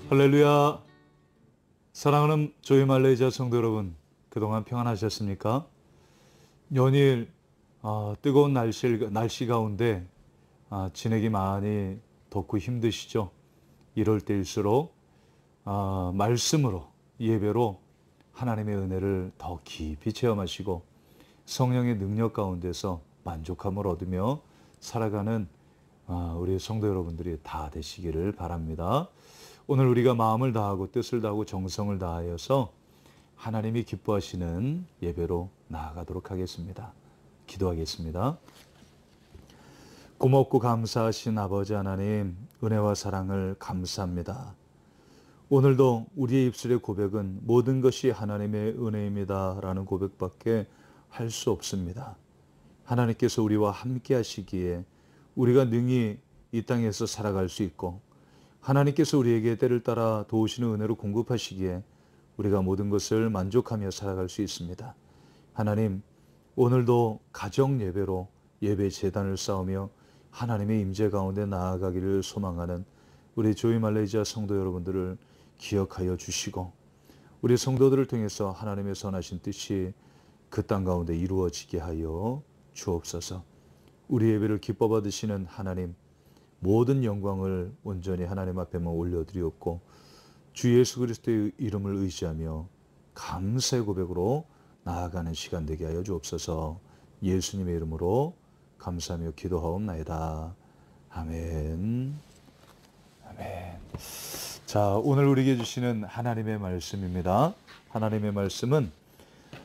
할렐루야. 사랑하는 조이 말레이자 성도 여러분, 그동안 평안하셨습니까? 연일 뜨거운 날씨 가운데 지내기 많이 덥고 힘드시죠? 이럴 때일수록 말씀으로, 예배로 하나님의 은혜를 더 깊이 체험하시고 성령의 능력 가운데서 만족함을 얻으며 살아가는 우리 성도 여러분들이 다 되시기를 바랍니다. 오늘 우리가 마음을 다하고 뜻을 다하고 정성을 다하여서 하나님이 기뻐하시는 예배로 나아가도록 하겠습니다. 기도하겠습니다. 고맙고 감사하신 아버지 하나님, 은혜와 사랑을 감사합니다. 오늘도 우리의 입술의 고백은 모든 것이 하나님의 은혜입니다 라는 고백밖에 할 수 없습니다. 하나님께서 우리와 함께 하시기에 우리가 능히 이 땅에서 살아갈 수 있고, 하나님께서 우리에게 때를 따라 도우시는 은혜로 공급하시기에 우리가 모든 것을 만족하며 살아갈 수 있습니다. 하나님, 오늘도 가정 예배로 예배 제단을 쌓으며 하나님의 임재 가운데 나아가기를 소망하는 우리 조이 말레이시아 성도 여러분들을 기억하여 주시고, 우리 성도들을 통해서 하나님의 선하신 뜻이 그 땅 가운데 이루어지게 하여 주옵소서. 우리 예배를 기뻐 받으시는 하나님, 모든 영광을 온전히 하나님 앞에만 올려드리옵고 주 예수 그리스도의 이름을 의지하며 감사의 고백으로 나아가는 시간 되게 하여 주옵소서. 예수님의 이름으로 감사하며 기도하옵나이다. 아멘. 아멘. 자, 오늘 우리에게 주시는 하나님의 말씀입니다. 하나님의 말씀은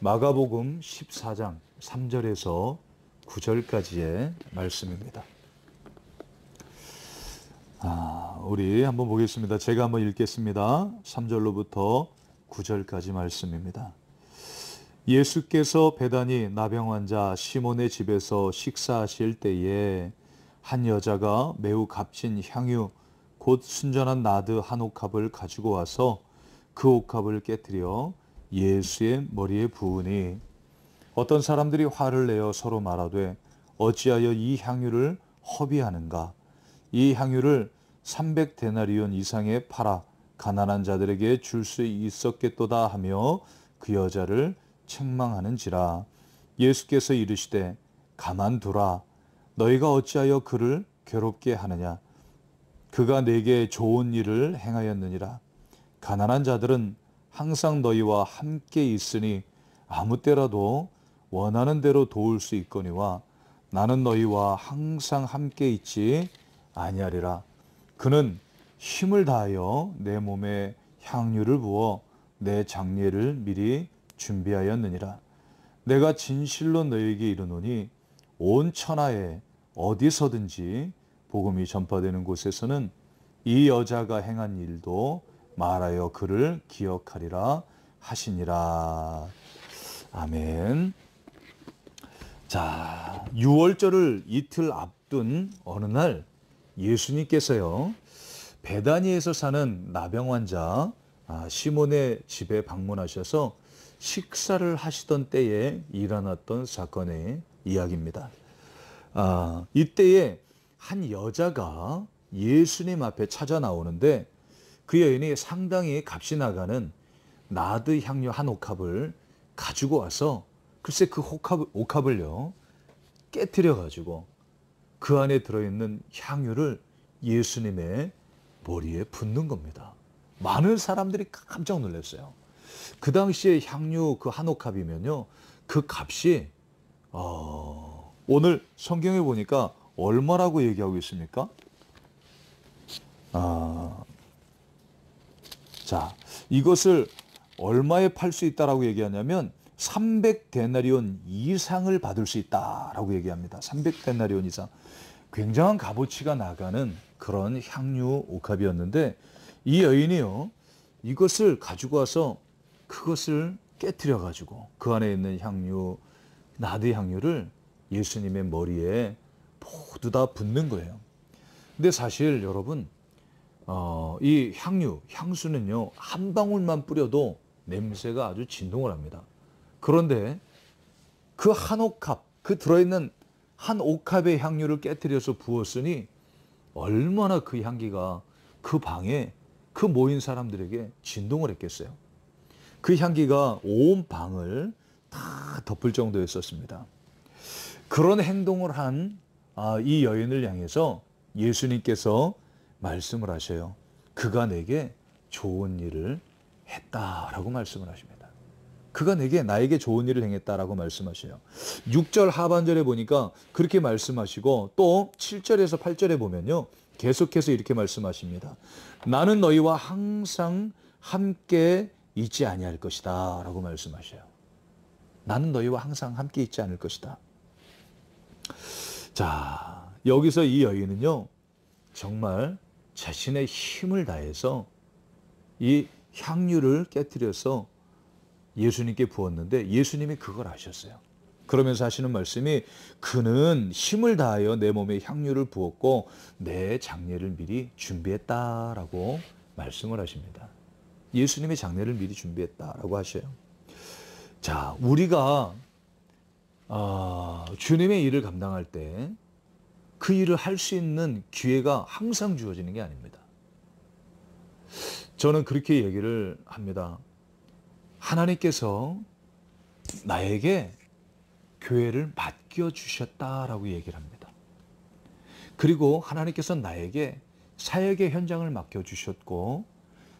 마가복음 14장 3절에서 9절까지의 말씀입니다. 우리 한번 보겠습니다. 제가 한번 읽겠습니다. 3절로부터 9절까지 말씀입니다. 예수께서 베다니 나병 환자 시몬의 집에서 식사하실 때에 한 여자가 매우 값진 향유 곧 순전한 나드 한 옥합을 가지고 와서 그 옥합을 깨뜨려 예수의 머리에 부으니 어떤 사람들이 화를 내어 서로 말하되 어찌하여 이 향유를 허비하는가? 이 향유를 300데나리온 이상에 팔아 가난한 자들에게 줄 수 있었겠도다 하며 그 여자를 책망하는지라. 예수께서 이르시되 가만두라. 너희가 어찌하여 그를 괴롭게 하느냐? 그가 내게 좋은 일을 행하였느니라. 가난한 자들은 항상 너희와 함께 있으니 아무 때라도 원하는 대로 도울 수 있거니와 나는 너희와 항상 함께 있지 아니하리라. 그는 힘을 다하여 내 몸에 향유를 부어 내 장례를 미리 준비하였느니라. 내가 진실로 너희에게 이르노니 온 천하에 어디서든지 복음이 전파되는 곳에서는 이 여자가 행한 일도 말하여 그를 기억하리라 하시니라. 아멘. 자, 6월절을 이틀 앞둔 어느 날 예수님께서요, 베다니에서 사는 나병 환자 시몬의 집에 방문하셔서 식사를 하시던 때에 일어났던 사건의 이야기입니다. 이때에 한 여자가 예수님 앞에 찾아 나오는데 그 여인이 상당히 값이 나가는 나드 향유 한 옥합을 가지고 와서 글쎄 그 옥합을요 깨트려 가지고 그 안에 들어있는 향유를 예수님의 머리에 붓는 겁니다. 많은 사람들이 깜짝 놀랐어요. 그 당시에 향유 그 한 옥합이면요, 그 값이 오늘 성경에 보니까 얼마라고 얘기하고 있습니까? 자, 이것을 얼마에 팔 수 있다라고 얘기하냐면 300데나리온 이상을 받을 수 있다라고 얘기합니다. 300데나리온 이상. 굉장한 값어치가 나가는 그런 향유 옥합이었는데 이 여인이요, 이것을 가지고 와서 그것을 깨트려 가지고 그 안에 있는 향유, 나드 향유를 예수님의 머리에 모두 다 붓는 거예요. 근데 사실 여러분, 이 향수는요, 한 방울만 뿌려도 냄새가 아주 진동을 합니다. 그런데 그 한 옥합, 그 들어있는 한 옥합의 향유를 깨뜨려서 부었으니 얼마나 그 향기가 그 방에 그 모인 사람들에게 진동을 했겠어요. 그 향기가 온 방을 다 덮을 정도였었습니다. 그런 행동을 한 이 여인을 향해서 예수님께서 말씀을 하셔요. 그가 내게 좋은 일을 했다라고 말씀을 하십니다. 그가 나에게 좋은 일을 행했다라고 말씀하셔요. 6절 하반절에 보니까 그렇게 말씀하시고 또 7절에서 8절에 보면요. 계속해서 이렇게 말씀하십니다. 나는 너희와 항상 함께 있지 아니할 것이다 라고 말씀하셔요. 나는 너희와 항상 함께 있지 않을 것이다. 자, 여기서 이 여인은요, 정말 자신의 힘을 다해서 이 향유를 깨뜨려서 예수님께 부었는데 예수님이 그걸 아셨어요. 그러면서 하시는 말씀이 그는 힘을 다하여 내 몸에 향유를 부었고 내 장례를 미리 준비했다라고 말씀을 하십니다. 예수님의 장례를 미리 준비했다라고 하셔요. 자, 우리가 주님의 일을 감당할 때 그 일을 할 수 있는 기회가 항상 주어지는 게 아닙니다. 저는 그렇게 얘기를 합니다. 하나님께서 나에게 교회를 맡겨주셨다라고 얘기를 합니다. 그리고 하나님께서 나에게 사역의 현장을 맡겨주셨고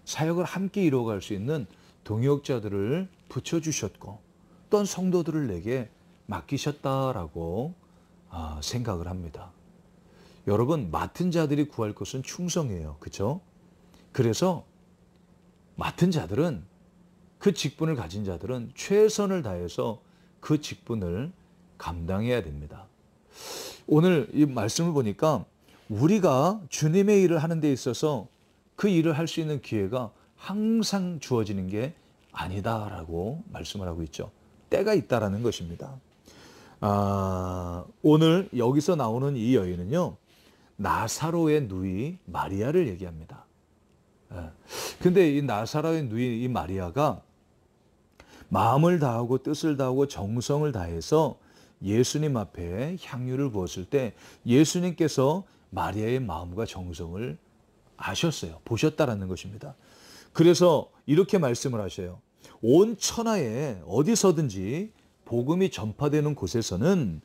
사역을 함께 이루어갈 수 있는 동역자들을 붙여주셨고 또한 성도들을 내게 맡기셨다라고 생각을 합니다. 여러분, 맡은 자들이 구할 것은 충성이에요. 그렇죠? 그래서 맡은 자들은 그 직분을 가진 자들은 최선을 다해서 그 직분을 감당해야 됩니다. 오늘 이 말씀을 보니까 우리가 주님의 일을 하는 데 있어서 그 일을 할 수 있는 기회가 항상 주어지는 게 아니다라고 말씀을 하고 있죠. 때가 있다라는 것입니다. 오늘 여기서 나오는 이 여인은요, 나사로의 누이 마리아를 얘기합니다. 근데 이 나사로의 누이 이 마리아가 마음을 다하고 뜻을 다하고 정성을 다해서 예수님 앞에 향유를 부었을 때 예수님께서 마리아의 마음과 정성을 아셨어요. 보셨다라는 것입니다. 그래서 이렇게 말씀을 하셔요. 온 천하에 어디서든지 복음이 전파되는 곳에서는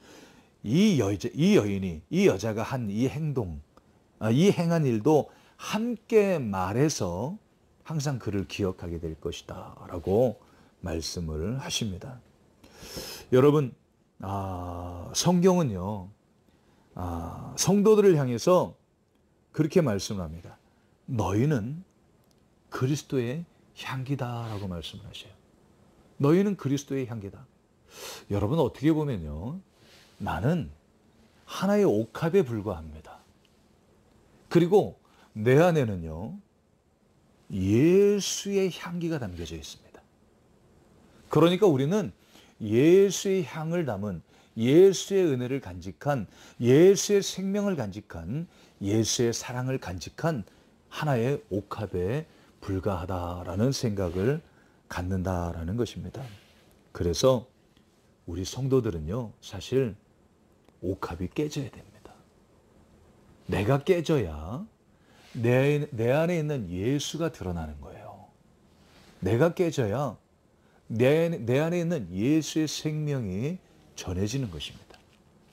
이 여인이, 이 여자가 한 이 행동, 이 행한 일도 함께 말해서 항상 그를 기억하게 될 것이다 라고 말씀을 하십니다. 여러분, 성경은요, 성도들을 향해서 그렇게 말씀을 합니다. 너희는 그리스도의 향기다라고 말씀을 하셔요. 너희는 그리스도의 향기다. 여러분, 어떻게 보면요, 나는 하나의 옥합에 불과합니다. 그리고 내 안에는요, 예수의 향기가 담겨져 있습니다. 그러니까 우리는 예수의 향을 담은, 예수의 은혜를 간직한, 예수의 생명을 간직한, 예수의 사랑을 간직한 하나의 옥합에 불과하다라는 생각을 갖는다라는 것입니다. 그래서 우리 성도들은요, 사실 옥합이 깨져야 됩니다. 내가 깨져야 내 안에 있는 예수가 드러나는 거예요. 내가 깨져야 내 안에 있는 예수의 생명이 전해지는 것입니다.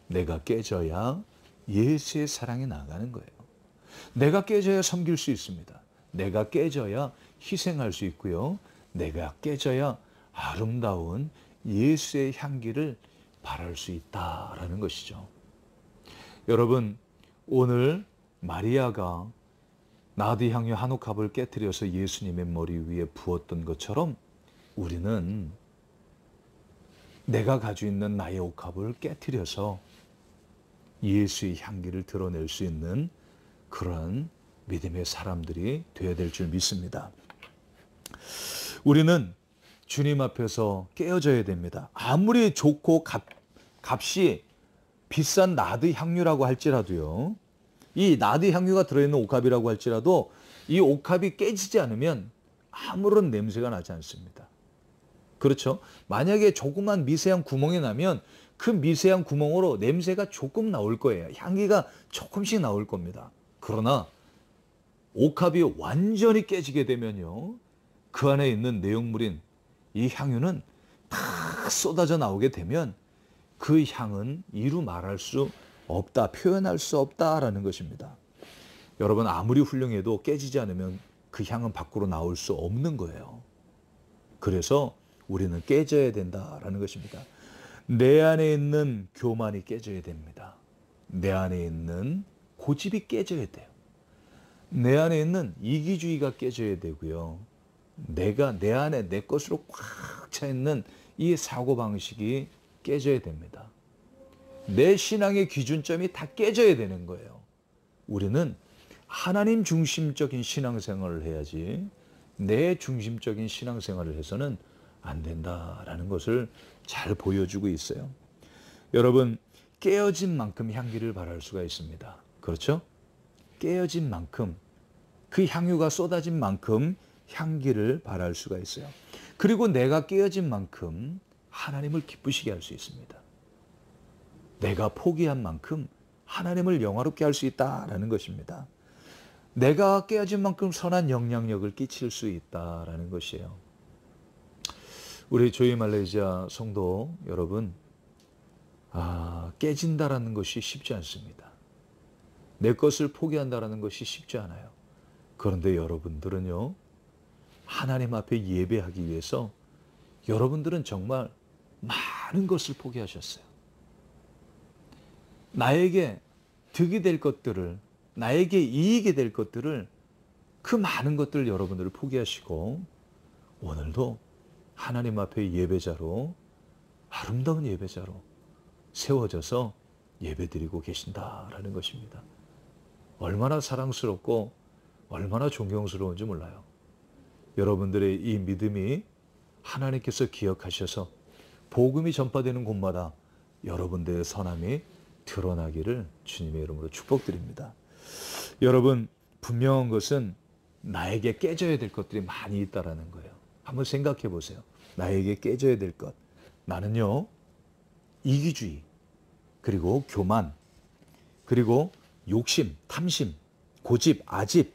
내가 깨져야 예수의 사랑이 나가는 거예요. 내가 깨져야 섬길 수 있습니다. 내가 깨져야 희생할 수 있고요. 내가 깨져야 아름다운 예수의 향기를 발할 수 있다라는 것이죠. 여러분, 오늘 마리아가 나드 향유 한 옥합을 깨뜨려서 예수님의 머리 위에 부었던 것처럼 우리는 내가 가지고 있는 나의 옥합을 깨뜨려서 예수의 향기를 드러낼 수 있는 그런 믿음의 사람들이 되어야 될 줄 믿습니다. 우리는 주님 앞에서 깨어져야 됩니다. 아무리 좋고 값이 비싼 나드 향유라고 할지라도요, 이 나드 향유가 들어있는 옥합이라고 할지라도 이 옥합이 깨지지 않으면 아무런 냄새가 나지 않습니다. 그렇죠? 만약에 조그만 미세한 구멍이 나면 그 미세한 구멍으로 냄새가 조금 나올 거예요. 향기가 조금씩 나올 겁니다. 그러나 옥합이 완전히 깨지게 되면요, 그 안에 있는 내용물인 이 향유는 다 쏟아져 나오게 되면 그 향은 이루 말할 수 없다, 표현할 수 없다라는 것입니다. 여러분, 아무리 훌륭해도 깨지지 않으면 그 향은 밖으로 나올 수 없는 거예요. 그래서 우리는 깨져야 된다라는 것입니다. 내 안에 있는 교만이 깨져야 됩니다. 내 안에 있는 고집이 깨져야 돼요. 내 안에 있는 이기주의가 깨져야 되고요. 내가 내 안에 내 것으로 꽉 차 있는 이 사고방식이 깨져야 됩니다. 내 신앙의 기준점이 다 깨져야 되는 거예요. 우리는 하나님 중심적인 신앙생활을 해야지 내 중심적인 신앙생활을 해서는 안 된다라는 것을 잘 보여주고 있어요. 여러분, 깨어진 만큼 향기를 발할 수가 있습니다. 그렇죠? 깨어진 만큼, 그 향유가 쏟아진 만큼 향기를 발할 수가 있어요. 그리고 내가 깨어진 만큼 하나님을 기쁘시게 할 수 있습니다. 내가 포기한 만큼 하나님을 영화롭게 할 수 있다라는 것입니다. 내가 깨어진 만큼 선한 영향력을 끼칠 수 있다라는 것이에요. 우리 조이 말레이시아 성도 여러분, 깨진다라는 것이 쉽지 않습니다. 내 것을 포기한다라는 것이 쉽지 않아요. 그런데 여러분들은요, 하나님 앞에 예배하기 위해서 여러분들은 정말 많은 것을 포기하셨어요. 나에게 득이 될 것들을, 나에게 이익이 될 것들을, 그 많은 것들을 여러분들을 포기하시고 오늘도 하나님 앞에 예배자로, 아름다운 예배자로 세워져서 예배드리고 계신다라는 것입니다. 얼마나 사랑스럽고 얼마나 존경스러운지 몰라요. 여러분들의 이 믿음이 하나님께서 기억하셔서 복음이 전파되는 곳마다 여러분들의 선함이 드러나기를 주님의 이름으로 축복드립니다. 여러분, 분명한 것은 나에게 깨져야 될 것들이 많이 있다라는 거예요. 한번 생각해 보세요. 나에게 깨져야 될 것. 나는요, 이기주의, 그리고 교만, 그리고 욕심, 탐심, 고집, 아집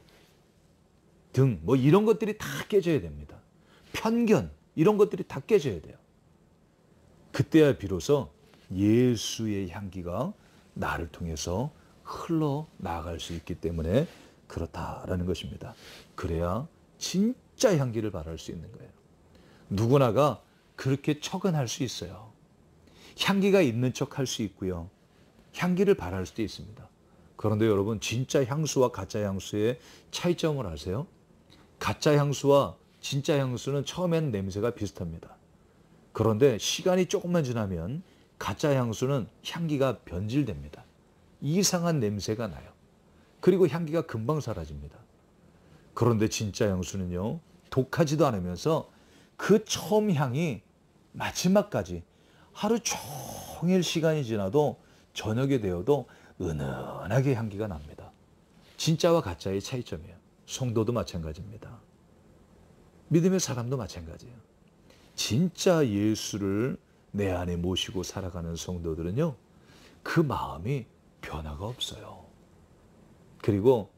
등 이런 것들이 다 깨져야 됩니다. 편견, 이런 것들이 다 깨져야 돼요. 그때야 비로소 예수의 향기가 나를 통해서 흘러나갈 수 있기 때문에 그렇다라는 것입니다. 그래야 진짜 향기를 발할 수 있는 거예요. 누구나가 그렇게 척은 할 수 있어요. 향기가 있는 척 할 수 있고요. 향기를 발할 수도 있습니다. 그런데 여러분, 진짜 향수와 가짜 향수의 차이점을 아세요? 가짜 향수와 진짜 향수는 처음에는 냄새가 비슷합니다. 그런데 시간이 조금만 지나면 가짜 향수는 향기가 변질됩니다. 이상한 냄새가 나요. 그리고 향기가 금방 사라집니다. 그런데 진짜 향수는요, 독하지도 않으면서 그 처음 향이 마지막까지 하루 종일 시간이 지나도 저녁이 되어도 은은하게 향기가 납니다. 진짜와 가짜의 차이점이에요. 성도도 마찬가지입니다. 믿음의 사람도 마찬가지예요. 진짜 예수를 내 안에 모시고 살아가는 성도들은요, 그 마음이 변화가 없어요. 그리고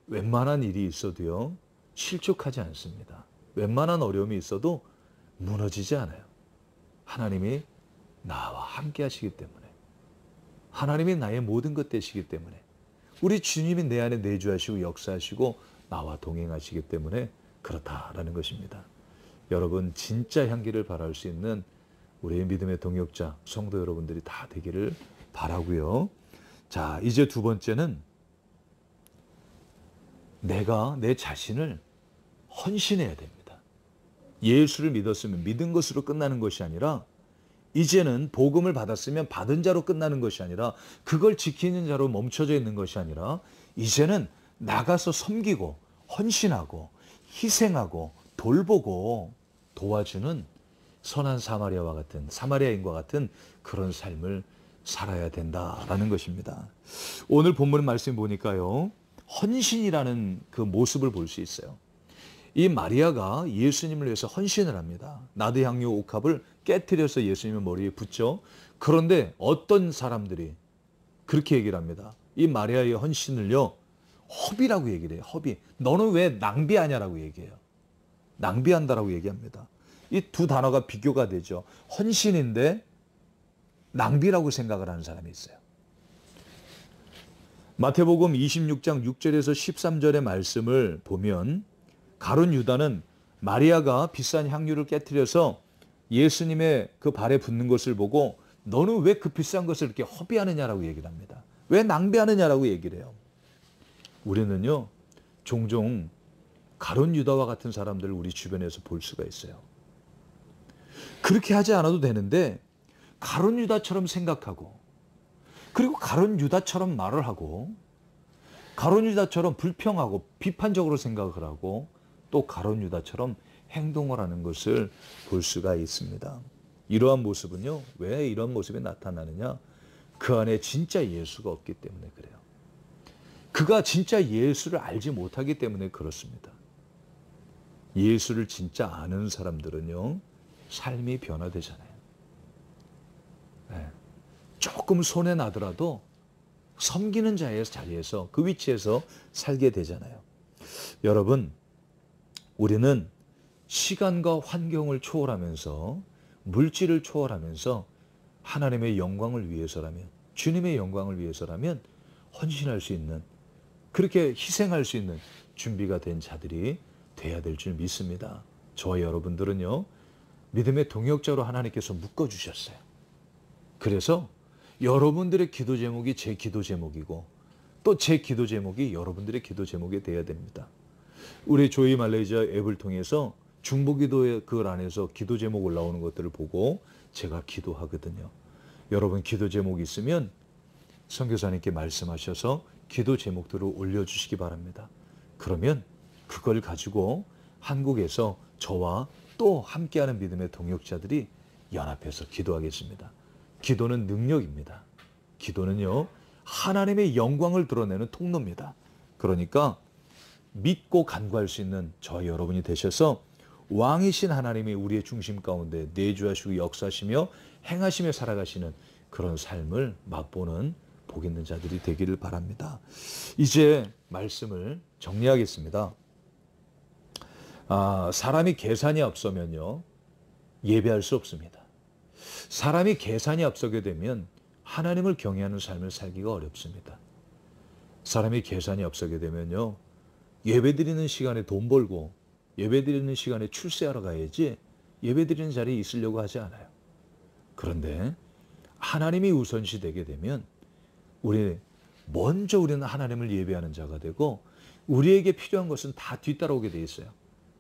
웬만한 일이 있어도요, 실족하지 않습니다. 웬만한 어려움이 있어도 무너지지 않아요. 하나님이 나와 함께 하시기 때문에, 하나님이 나의 모든 것 되시기 때문에, 우리 주님이 내 안에 내주하시고 역사하시고 나와 동행하시기 때문에 그렇다라는 것입니다. 여러분, 진짜 향기를 발할 수 있는 우리의 믿음의 동역자, 성도 여러분들이 다 되기를 바라고요. 자, 이제 두 번째는 내가 내 자신을 헌신해야 됩니다. 예수를 믿었으면 믿은 것으로 끝나는 것이 아니라, 이제는 복음을 받았으면 받은 자로 끝나는 것이 아니라, 그걸 지키는 자로 멈춰져 있는 것이 아니라, 이제는 나가서 섬기고 헌신하고 희생하고 돌보고 도와주는 선한 사마리아와 같은, 사마리아인과 같은 그런 삶을 살아야 된다라는 것입니다. 오늘 본문 말씀 보니까요, 헌신이라는 그 모습을 볼 수 있어요. 이 마리아가 예수님을 위해서 헌신을 합니다. 나드향유 옥합을 깨트려서 예수님의 머리에 붓죠. 그런데 어떤 사람들이 그렇게 얘기를 합니다. 이 마리아의 헌신을요, 허비라고 얘기를 해요. 허비. 너는 왜 낭비하냐라고 얘기해요. 낭비한다라고 얘기합니다. 이 두 단어가 비교가 되죠. 헌신인데 낭비라고 생각을 하는 사람이 있어요. 마태복음 26장 6절에서 13절의 말씀을 보면 가룟 유다는 마리아가 비싼 향유를 깨트려서 예수님의 그 발에 붓는 것을 보고 너는 왜 그 비싼 것을 이렇게 허비하느냐라고 얘기를 합니다. 왜 낭비하느냐라고 얘기를 해요. 우리는요, 종종 가룟 유다와 같은 사람들을 우리 주변에서 볼 수가 있어요. 그렇게 하지 않아도 되는데 가룟 유다처럼 생각하고, 그리고 가룟 유다처럼 말을 하고, 가룟 유다처럼 불평하고 비판적으로 생각을 하고, 또 가룟 유다처럼 행동을 하는 것을 볼 수가 있습니다. 이러한 모습은요, 왜 이런 모습이 나타나느냐? 그 안에 진짜 예수가 없기 때문에 그래요. 그가 진짜 예수를 알지 못하기 때문에 그렇습니다. 예수를 진짜 아는 사람들은요, 삶이 변화되잖아요. 네. 조금 손해 나더라도 섬기는 자리에서 그 위치에서 살게 되잖아요. 여러분, 우리는 시간과 환경을 초월하면서, 물질을 초월하면서 하나님의 영광을 위해서라면, 주님의 영광을 위해서라면 헌신할 수 있는, 그렇게 희생할 수 있는 준비가 된 자들이 돼야 될 줄 믿습니다. 저와 여러분들은요, 믿음의 동역자로 하나님께서 묶어주셨어요. 그래서 여러분들의 기도 제목이 제 기도 제목이고, 또 제 기도 제목이 여러분들의 기도 제목이 돼야 됩니다. 우리 조이 말레이시아 앱을 통해서 중보기도의 그 안에서 기도 제목 올라오는 것들을 보고 제가 기도하거든요. 여러분 기도 제목 있으면 선교사님께 말씀하셔서 기도 제목들을 올려주시기 바랍니다. 그러면 그걸 가지고 한국에서 저와 또 함께하는 믿음의 동역자들이 연합해서 기도하겠습니다. 기도는 능력입니다. 기도는요, 하나님의 영광을 드러내는 통로입니다. 그러니까 믿고 간구할 수 있는 저 여러분이 되셔서 왕이신 하나님이 우리의 중심 가운데 내주하시고 역사하시며 행하시며 살아가시는 그런 삶을 맛보는 복 있는 자들이 되기를 바랍니다. 이제 말씀을 정리하겠습니다. 사람이 계산이 앞서면요, 예배할 수 없습니다. 사람이 계산이 앞서게 되면 하나님을 경외하는 삶을 살기가 어렵습니다. 사람이 계산이 앞서게 되면요, 예배드리는 시간에 돈 벌고 예배드리는 시간에 출세하러 가야지 예배드리는 자리에 있으려고 하지 않아요. 그런데 하나님이 우선시 되게 되면 먼저 우리는 하나님을 예배하는 자가 되고 우리에게 필요한 것은 다 뒤따라오게 돼 있어요.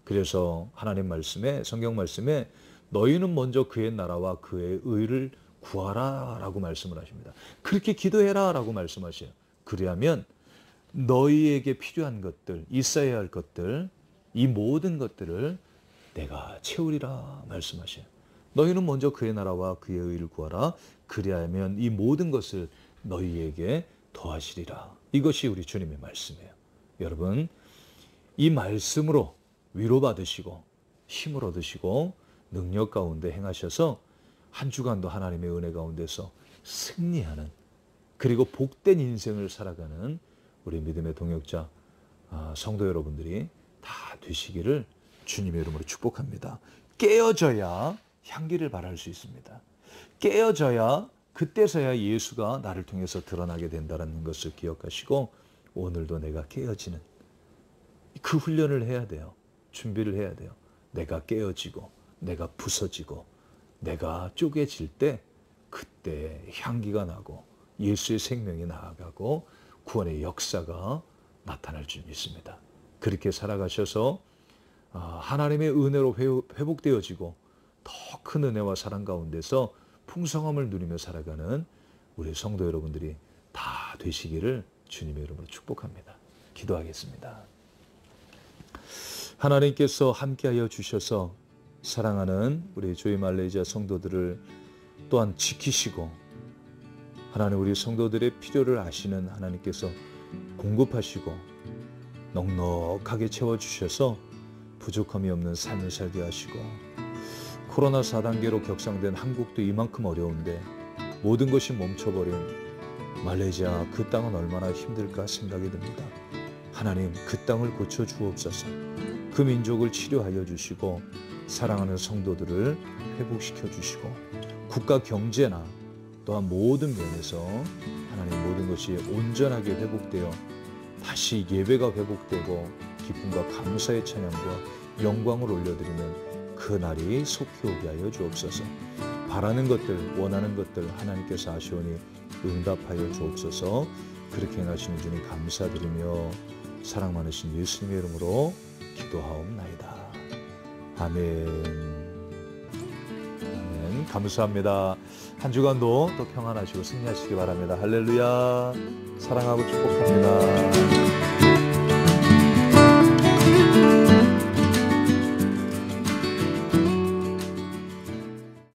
그래서 하나님 말씀에, 성경 말씀에 너희는 먼저 그의 나라와 그의 의를 구하라 라고 말씀을 하십니다. 그렇게 기도해라 라고 말씀하셔요. 그리하면 너희에게 필요한 것들, 있어야 할 것들, 이 모든 것들을 내가 채우리라 말씀하셔요. 너희는 먼저 그의 나라와 그의 의를 구하라. 그리하면 이 모든 것을 너희에게 더하시리라. 이것이 우리 주님의 말씀이에요. 여러분, 이 말씀으로 위로받으시고 힘을 얻으시고 능력 가운데 행하셔서 한 주간도 하나님의 은혜 가운데서 승리하는, 그리고 복된 인생을 살아가는 우리 믿음의 동역자 성도 여러분들이 다 되시기를 주님의 이름으로 축복합니다. 깨어져야 향기를 발할 수 있습니다. 깨어져야 그때서야 예수가 나를 통해서 드러나게 된다는 것을 기억하시고 오늘도 내가 깨어지는 그 훈련을 해야 돼요. 준비를 해야 돼요. 내가 깨어지고 내가 부서지고 내가 쪼개질 때 그때 향기가 나고 예수의 생명이 나아가고 구원의 역사가 나타날 줄 믿습니다. 그렇게 살아가셔서 하나님의 은혜로 회복되어지고 더 큰 은혜와 사랑 가운데서 풍성함을 누리며 살아가는 우리 성도 여러분들이 다 되시기를 주님의 이름으로 축복합니다. 기도하겠습니다. 하나님께서 함께하여 주셔서 사랑하는 우리 조이 말레이시아 성도들을 또한 지키시고 하나님 우리 성도들의 필요를 아시는 하나님께서 공급하시고 넉넉하게 채워주셔서 부족함이 없는 삶을 살게 하시고, 코로나 4단계로 격상된 한국도 이만큼 어려운데 모든 것이 멈춰버린 말레이시아, 그 땅은 얼마나 힘들까 생각이 듭니다. 하나님, 그 땅을 고쳐 주옵소서. 그 민족을 치료하여 주시고 사랑하는 성도들을 회복시켜 주시고, 국가 경제나 또한 모든 면에서 하나님 모든 것이 온전하게 회복되어 다시 예배가 회복되고 기쁨과 감사의 찬양과 영광을 올려드리는 그 날이 속히 오게 하여 주옵소서. 바라는 것들, 원하는 것들 하나님께서 아시오니 응답하여 주옵소서. 그렇게 행하시는 주님 감사드리며 사랑 많으신 예수님의 이름으로 기도하옵나이다. 아멘. 아멘. 감사합니다. 한 주간도 또 평안하시고 승리하시기 바랍니다. 할렐루야. 사랑하고 축복합니다.